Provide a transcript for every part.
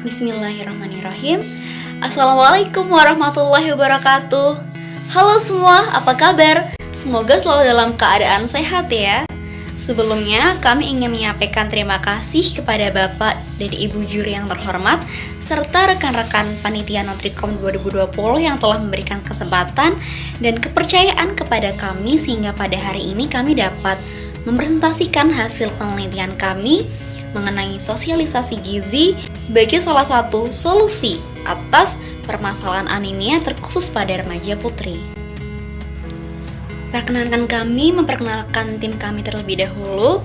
Bismillahirrahmanirrahim. Assalamualaikum warahmatullahi wabarakatuh. Halo semua, apa kabar? Semoga selalu dalam keadaan sehat ya. Sebelumnya, kami ingin menyampaikan terima kasih kepada Bapak dan Ibu juri yang terhormat serta rekan-rekan panitia Nutricom 2020 yang telah memberikan kesempatan dan kepercayaan kepada kami sehingga pada hari ini kami dapat mempresentasikan hasil penelitian kami mengenai sosialisasi gizi sebagai salah satu solusi atas permasalahan anemia terkhusus pada remaja putri. Perkenalkan kami memperkenalkan tim kami terlebih dahulu.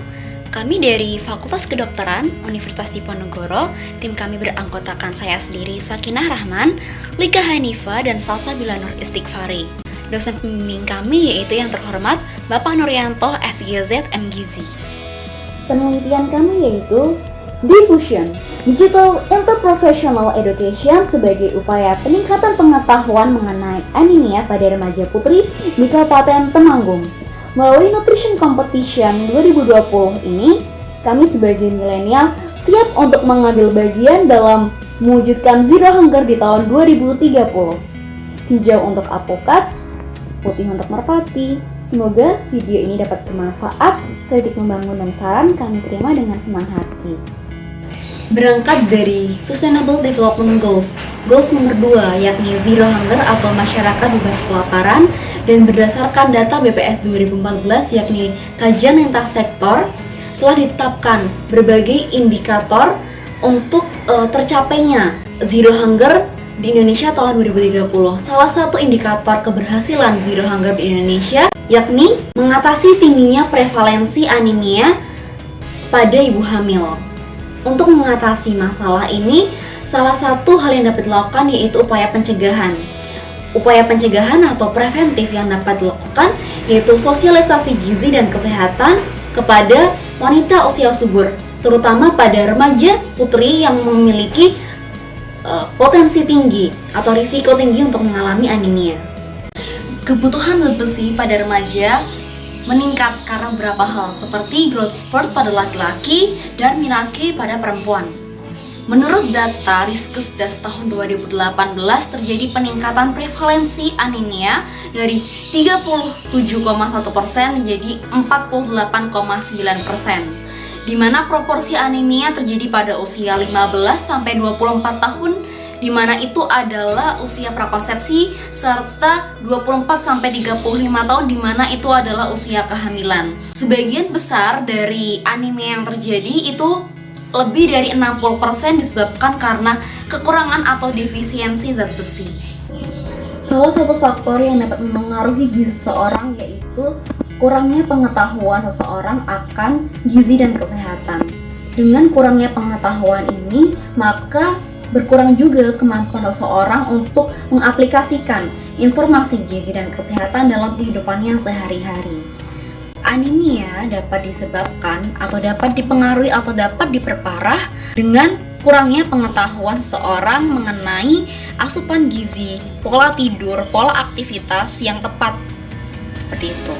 Kami dari Fakultas Kedokteran Universitas Diponegoro. Tim kami beranggotakan saya sendiri Sakinah Rahman, Lika Hanifa, dan Salsabila Nur Istighfari. Dosen pembimbing kami yaitu yang terhormat Bapak Nuryanto SGZ MGizi. Penelitian kami yaitu Diffusion Digital Interprofessional Education sebagai upaya peningkatan pengetahuan mengenai anemia pada remaja putri di Kabupaten Temanggung. Melalui Nutrition Competition 2020 ini, kami sebagai milenial siap untuk mengambil bagian dalam mewujudkan Zero Hunger di tahun 2030. Hijau untuk alpukat, putih untuk merpati. Semoga video ini dapat bermanfaat, kritik membangun dan saran kami terima dengan senang hati. Berangkat dari Sustainable Development Goals, Goals nomor 2 yakni Zero Hunger atau masyarakat bebas kelaparan, dan berdasarkan data BPS 2014 yakni kajian lintas sektor, telah ditetapkan berbagai indikator untuk tercapainya Zero Hunger di Indonesia tahun 2030. Salah satu indikator keberhasilan Zero Hunger di Indonesia yakni mengatasi tingginya prevalensi anemia pada ibu hamil. Untuk mengatasi masalah ini, salah satu hal yang dapat dilakukan yaitu upaya pencegahan. Upaya pencegahan atau preventif yang dapat dilakukan yaitu sosialisasi gizi dan kesehatan kepada wanita usia subur, terutama pada remaja putri yang memiliki potensi tinggi atau risiko tinggi untuk mengalami anemia. Kebutuhan zat besi pada remaja meningkat karena beberapa hal seperti growth spurt pada laki-laki dan menarche pada perempuan. Menurut data Riskesdas tahun 2018 terjadi peningkatan prevalensi anemia dari 37,1% menjadi 48,9%, di mana proporsi anemia terjadi pada usia 15 sampai 24 tahun, di mana itu adalah usia prakonsepsi, serta 24 sampai 35 tahun di mana itu adalah usia kehamilan. Sebagian besar dari anemia yang terjadi itu lebih dari 60% disebabkan karena kekurangan atau defisiensi zat besi. Salah satu faktor yang dapat mempengaruhi gizi seseorang yaitu kurangnya pengetahuan seseorang akan gizi dan kesehatan. Dengan kurangnya pengetahuan ini, maka berkurang juga kemampuan seseorang untuk mengaplikasikan informasi gizi dan kesehatan dalam kehidupannya sehari-hari. Anemia dapat disebabkan atau dapat dipengaruhi atau dapat diperparah dengan kurangnya pengetahuan seseorang mengenai asupan gizi, pola tidur, pola aktivitas yang tepat. Seperti itu.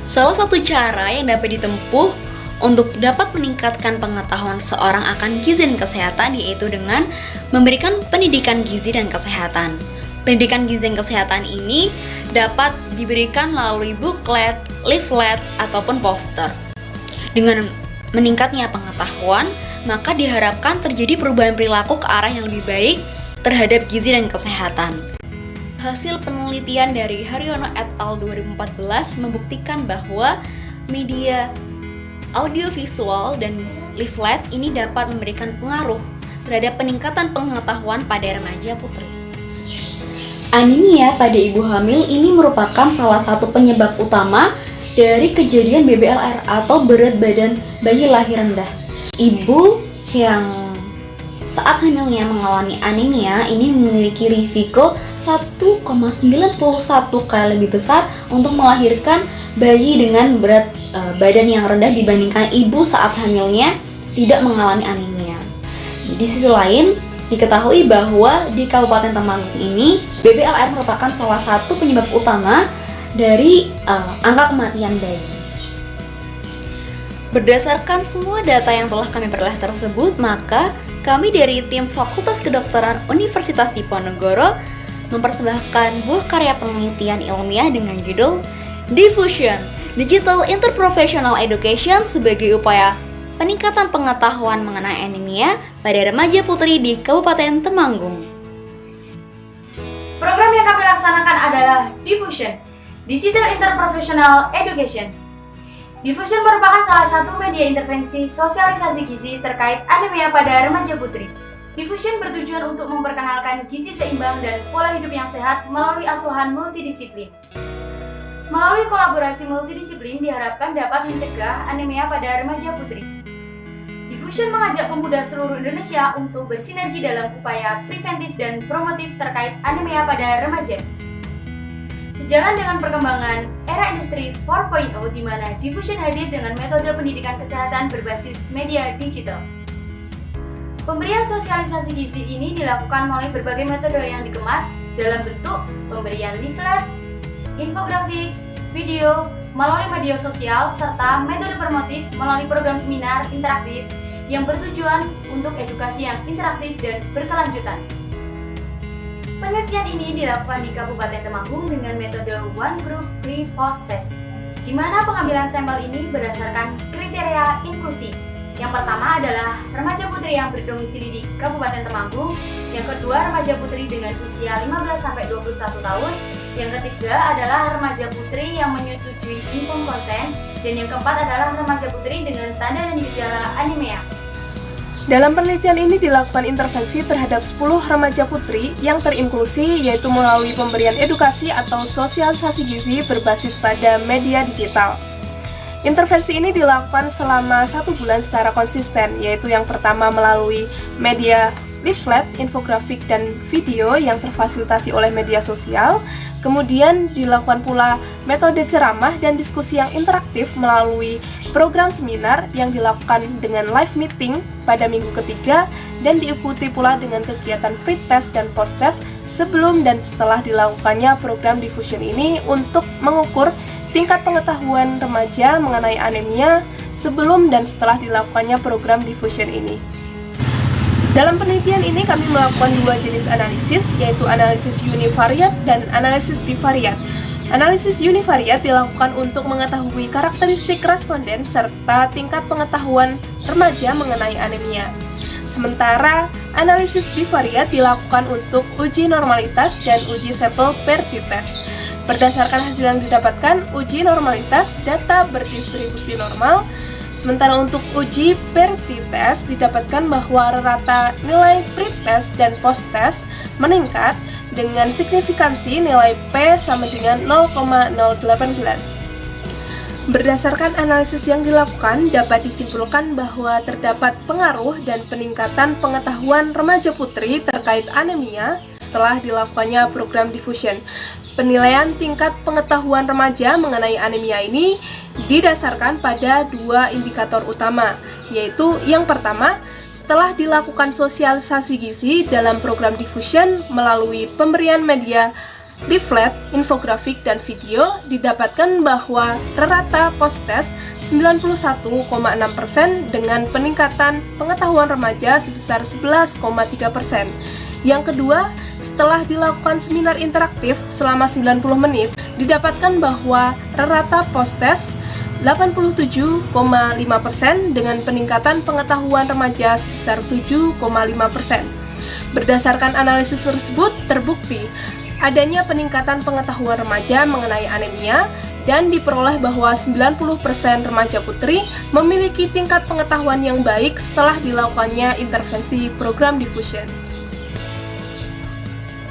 Salah satu cara yang dapat ditempuh untuk dapat meningkatkan pengetahuan seseorang akan gizi dan kesehatan yaitu dengan memberikan pendidikan gizi dan kesehatan. Pendidikan gizi dan kesehatan ini dapat diberikan melalui booklet, leaflet, ataupun poster. Dengan meningkatnya pengetahuan, maka diharapkan terjadi perubahan perilaku ke arah yang lebih baik terhadap gizi dan kesehatan. Hasil penelitian dari Haryono et al. 2014 membuktikan bahwa media audiovisual dan leaflet ini dapat memberikan pengaruh terhadap peningkatan pengetahuan pada remaja putri. Anemia pada ibu hamil ini merupakan salah satu penyebab utama dari kejadian BBLR atau berat badan bayi lahir rendah. Ibu yang saat hamilnya mengalami anemia ini memiliki risiko 1,91 kali lebih besar untuk melahirkan bayi dengan berat badan yang rendah dibandingkan ibu saat hamilnya tidak mengalami anemia. Di sisi lain, diketahui bahwa di Kabupaten Temanggung ini BBLR merupakan salah satu penyebab utama dari angka kematian bayi. Berdasarkan semua data yang telah kami peroleh tersebut, maka kami dari tim Fakultas Kedokteran Universitas Diponegoro mempersembahkan buah karya penelitian ilmiah dengan judul Diffusion, Digital Interprofessional Education sebagai upaya peningkatan pengetahuan mengenai anemia pada remaja putri di Kabupaten Temanggung. Program yang kami laksanakan adalah Diffusion, Digital Interprofessional Education. Diffusion merupakan salah satu media intervensi sosialisasi gizi terkait anemia pada remaja putri. Diffusion bertujuan untuk memperkenalkan gizi seimbang dan pola hidup yang sehat melalui asuhan multidisiplin. Melalui kolaborasi multidisiplin diharapkan dapat mencegah anemia pada remaja putri. Diffusion mengajak pemuda seluruh Indonesia untuk bersinergi dalam upaya preventif dan promotif terkait anemia pada remaja. Sejalan dengan perkembangan era industri 4.0 di mana Diffusion hadir dengan metode pendidikan kesehatan berbasis media digital. Pemberian sosialisasi gizi ini dilakukan melalui berbagai metode yang dikemas dalam bentuk pemberian leaflet, infografik, video, melalui media sosial, serta metode promotif melalui program seminar interaktif yang bertujuan untuk edukasi yang interaktif dan berkelanjutan. Penelitian ini dilakukan di Kabupaten Temanggung dengan metode One Group Pre-Post Test, di mana pengambilan sampel ini berdasarkan kriteria inklusi. Yang pertama adalah remaja putri yang berdomisili di Kabupaten Temanggung, yang kedua remaja putri dengan usia 15-21 tahun, yang ketiga adalah remaja putri yang menyetujui informed consent, dan yang keempat adalah remaja putri dengan tanda dan gejala anemia. Dalam penelitian ini dilakukan intervensi terhadap 10 remaja putri yang terinklusi, yaitu melalui pemberian edukasi atau sosialisasi gizi berbasis pada media digital. Intervensi ini dilakukan selama 1 bulan secara konsisten, yaitu yang pertama melalui media leaflet, infografik, dan video yang terfasilitasi oleh media sosial. Kemudian dilakukan pula metode ceramah dan diskusi yang interaktif melalui program seminar yang dilakukan dengan live meeting pada minggu ketiga dan diikuti pula dengan kegiatan pre-test dan post-test sebelum dan setelah dilakukannya program Diffusion ini untuk mengukur tingkat pengetahuan remaja mengenai anemia sebelum dan setelah dilakukannya program Diffusion ini. Dalam penelitian ini kami melakukan 2 jenis analisis, yaitu analisis univariat dan analisis bivariat. Analisis univariat dilakukan untuk mengetahui karakteristik responden serta tingkat pengetahuan remaja mengenai anemia. Sementara analisis bivariat dilakukan untuk uji normalitas dan uji sampel per t-test. Berdasarkan hasil yang didapatkan, uji normalitas data berdistribusi normal. Sementara untuk uji per t-test didapatkan bahwa rata nilai pre-test dan post-test meningkat dengan signifikansi nilai P sama dengan 0,018. Berdasarkan analisis yang dilakukan, dapat disimpulkan bahwa terdapat pengaruh dan peningkatan pengetahuan remaja putri terkait anemia setelah dilakukannya program Diffusion. Penilaian tingkat pengetahuan remaja mengenai anemia ini didasarkan pada 2 indikator utama, yaitu yang pertama, setelah dilakukan sosialisasi gizi dalam program Diffusion melalui pemberian media leaflet, infografik, dan video, didapatkan bahwa rata post-test 91,6% dengan peningkatan pengetahuan remaja sebesar 11,3%. Yang kedua, setelah dilakukan seminar interaktif selama 90 menit, didapatkan bahwa rata post-test 87,5% dengan peningkatan pengetahuan remaja sebesar 7,5%. Berdasarkan analisis tersebut, terbukti adanya peningkatan pengetahuan remaja mengenai anemia dan diperoleh bahwa 90% remaja putri memiliki tingkat pengetahuan yang baik setelah dilakukannya intervensi program Diffusion.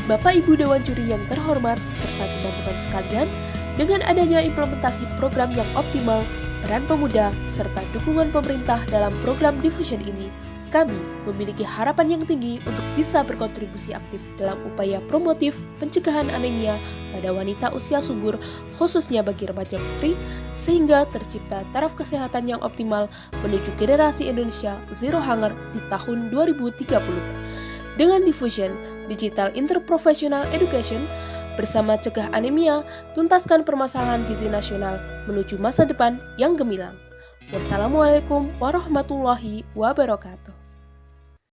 Bapak Ibu Dewan Juri yang terhormat, serta teman-teman sekalian, dengan adanya implementasi program yang optimal, peran pemuda, serta dukungan pemerintah dalam program Diffusion ini, kami memiliki harapan yang tinggi untuk bisa berkontribusi aktif dalam upaya promotif pencegahan anemia pada wanita usia subur, khususnya bagi remaja putri, sehingga tercipta taraf kesehatan yang optimal menuju generasi Indonesia Zero Hunger di tahun 2030. Dengan Diffusion, Digital Interprofessional Education, bersama cegah anemia, tuntaskan permasalahan gizi nasional menuju masa depan yang gemilang. Wassalamualaikum warahmatullahi wabarakatuh.